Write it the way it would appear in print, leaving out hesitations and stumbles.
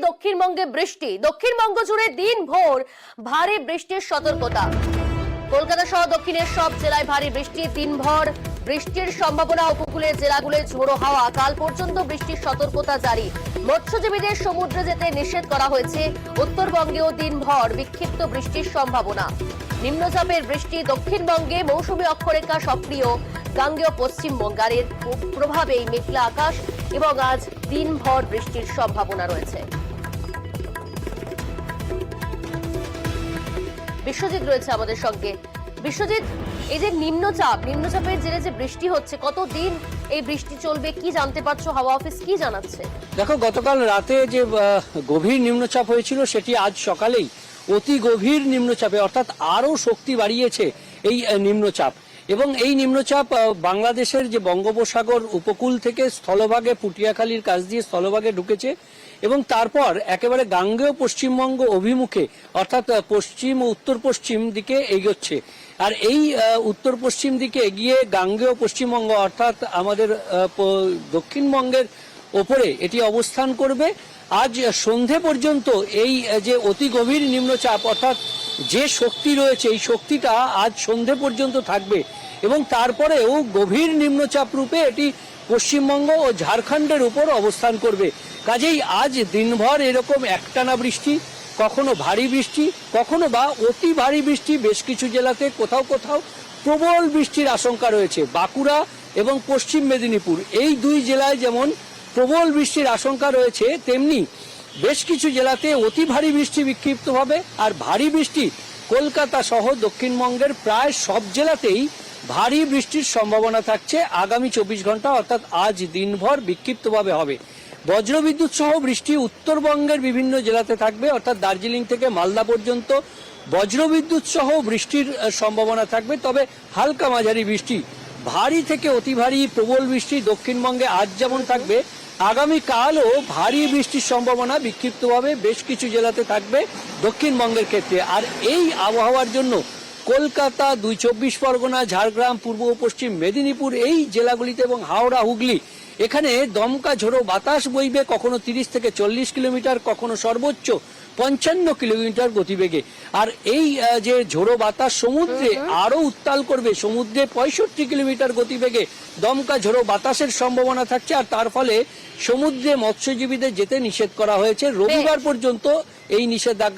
দক্ষিণবঙ্গে বৃষ্টি। দক্ষিণবঙ্গ জুড়ে দিনভর ভারী বৃষ্টির সতর্কতা। কলকাতা সহ দক্ষিণের সব জেলায় ভারী বৃষ্টি। দিনভর বৃষ্টির সম্ভাবনা। উপকূলের জেলাগুলোয় ঝোড়ো হাওয়া। কাল পর্যন্ত বৃষ্টির সতর্কতা জারি। মৎস্যজীবীদের সমুদ্রে যেতে নিষেধ করা হয়েছে। উত্তরবঙ্গেও দিনভর বিক্ষিপ্ত বৃষ্টির সম্ভাবনা। নিম্নচাপের বৃষ্টি। দক্ষিণবঙ্গে মৌসুমী অক্ষরেখা সক্রিয়। গাঙ্গেয় পশ্চিমবঙ্গের প্রভাবেই মেঘলা আকাশ এবং আজ দিনভর বৃষ্টির সম্ভাবনা রয়েছে। বিশ্বজিৎ রয়েছে আমাদের সঙ্গে। বিশ্বজিৎ, এই যে নিম্নচাপের জেরে যে বৃষ্টি হচ্ছে, কতদিন এই বৃষ্টি চলবে, কি জানতে পারছো? হাওয়া অফিস কি জানাচ্ছে? দেখো, গতকাল রাতে যে গভীর নিম্নচাপ হয়েছিল সেটি আজ সকালেই অতি গভীর নিম্নচাপে অর্থাৎ আরো শক্তি বাড়িয়েছে এই নিম্নচাপ। এবং এই নিম্নচাপ বাংলাদেশের যে বঙ্গোপসাগর উপকূল থেকে স্থলভাগে পুটিয়াখালীর কাছ দিয়ে স্থলভাগে ঢুকেছে এবং তারপর একেবারে গাঙ্গেয় পশ্চিমবঙ্গ অভিমুখে অর্থাৎ পশ্চিম ও উত্তর পশ্চিম দিকে এগোচ্ছে। আর এই উত্তর পশ্চিম দিকে এগিয়ে গাঙ্গেয় পশ্চিমবঙ্গ অর্থাৎ আমাদের দক্ষিণবঙ্গের ওপরে এটি অবস্থান করবে। আজ সন্ধে পর্যন্ত এই যে অতি গভীর নিম্নচাপ অর্থাৎ যে শক্তি রয়েছে এই শক্তিটা আজ সন্ধে পর্যন্ত থাকবে এবং তারপরেও গভীর নিম্নচাপ রূপে এটি পশ্চিমবঙ্গ ও ঝাড়খণ্ডের উপর অবস্থান করবে। কাজেই আজ দিনভর এরকম একটানা বৃষ্টি, কখনো ভারী বৃষ্টি, কখনো বা অতি ভারী বৃষ্টি। বেশ কিছু জেলাতে কোথাও কোথাও প্রবল বৃষ্টির আশঙ্কা রয়েছে। বাঁকুড়া এবং পশ্চিম মেদিনীপুর এই দুই জেলায় যেমন প্রবল বৃষ্টির আশঙ্কা রয়েছে, তেমনি বেশ কিছু জেলাতে অতি ভারী বৃষ্টি বিক্ষিপ্তভাবে আর ভারী বৃষ্টি কলকাতা সহ দক্ষিণবঙ্গের প্রায় সব জেলাতেই ভারী বৃষ্টির সম্ভাবনা থাকছে আগামী 24 ঘন্টা অর্থাৎ আজ দিনভর বিক্ষিপ্তভাবে হবে। বজ্রবিদ্যুৎ সহ বৃষ্টি উত্তরবঙ্গের বিভিন্ন জেলাতে থাকবে অর্থাৎ দার্জিলিং থেকে মালদা পর্যন্ত বজ্রবিদ্যুৎ সহ বৃষ্টির সম্ভাবনা থাকবে। তবে হালকা মাঝারি বৃষ্টি, ভারী থেকে অতি ভারী প্রবল বৃষ্টি দক্ষিণবঙ্গে আজ যেমন থাকবে, আগামীকালও ভারী বৃষ্টির সম্ভাবনা বিক্ষিপ্তভাবে বেশ কিছু জেলাতে থাকবে দক্ষিণবঙ্গের ক্ষেত্রে। আর এই আবহাওয়ার জন্য কলকাতা, 24 পরগনা, ঝাড়গ্রাম, পূর্ব ও পশ্চিম মেদিনীপুর এই জেলাগুলিতে এবং হাওড়া, হুগলি এখানে দমকা ঝোড়ো বাতাস বইবে, কখনো 30 থেকে 40 কিলোমিটার, কখনো সর্বোচ্চ 55 কিলোমিটার গতিবেগে। আর এই যে ঝোড়ো বাতাস সমুদ্রে আরো উত্তাল করবে, সমুদ্রে 65 কিলোমিটার গতিবেগে দমকা ঝোড়ো বাতাসের সম্ভাবনা থাকছে। আর তার ফলে সমুদ্রে মৎস্যজীবীদের যেতে নিষেধ করা হয়েছে। রবিবার পর্যন্ত এই নিষেধাজ্ঞা